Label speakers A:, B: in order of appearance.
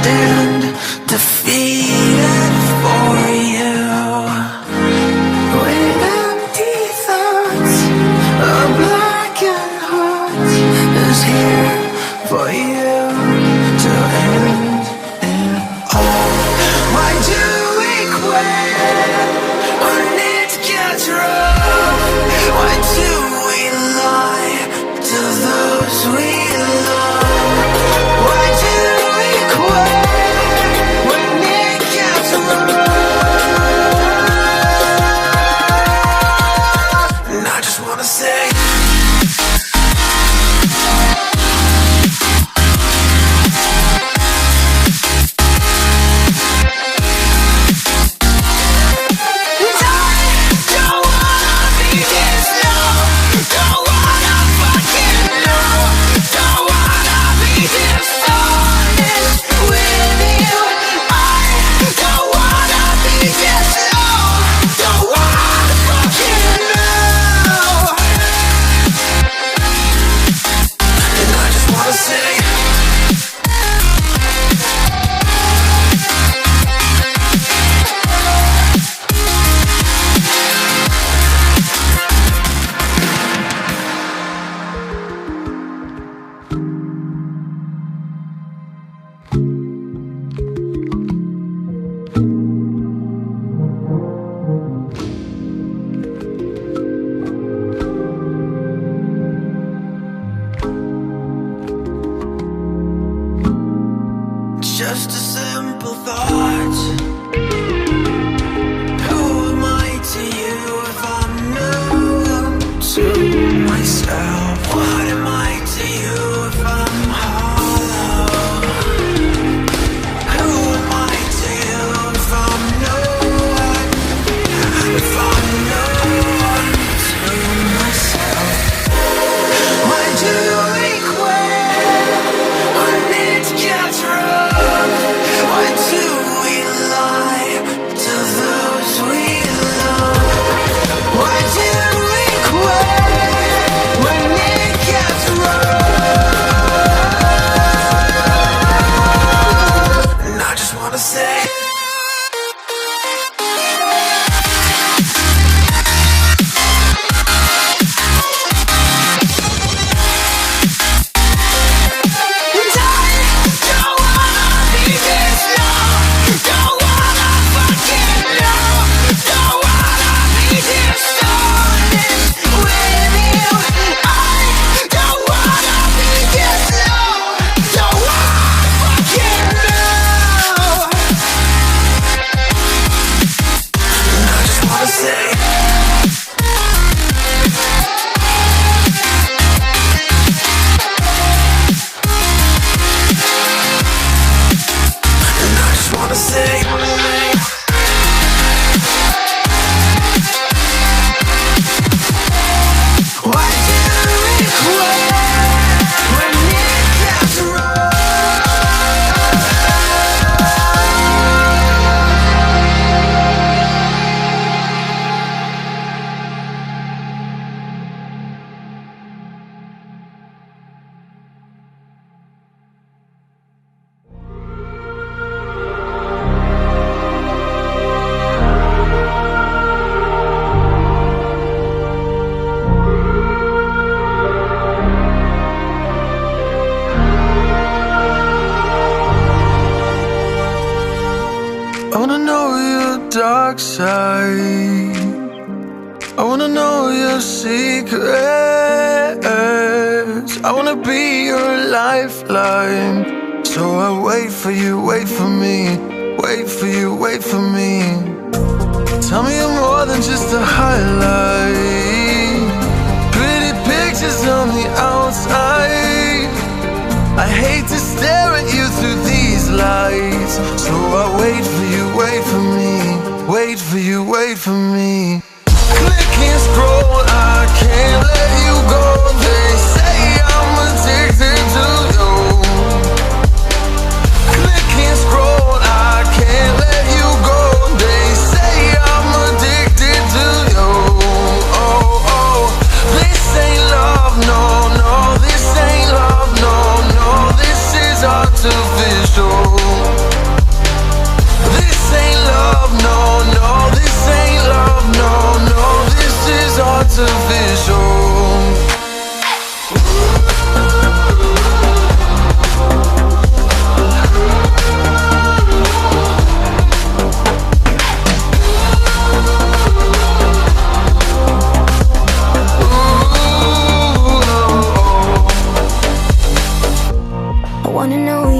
A: and defeated for you. With empty thoughts, a blackened heart is here for you to end it all. Why do we quit when it gets rough? Why do we lie to those we love? Why do we quit when it gets rough? And I just wanna say, just a simple thought. Who am I to you if I'm new to myself? What am I to you if I'm hollow? Who am I to you if I'm no one? If I'm no one to myself? Why do we quit when it gets rough? Why do we lie to those we love? Why do we quit when it gets rough? And I just wanna say, I wanna know your dark side. I wanna know your secrets. I wanna be your lifeline. So I wait for you, wait for me. Wait for you, wait for me. Tell me you're more than just a highlight. Pretty pictures on the outside. I hate to stare at you through these lights. So I wait for you, wait for me. Wait for you, wait for me. Click and scroll, I can't let you go. They say I'm addicted to you. Click and scroll, I can't let you go. They say I'm addicted to you. Oh, oh, this ain't love, no, no. This ain't love, no, no. This is artificial.
B: Wanna know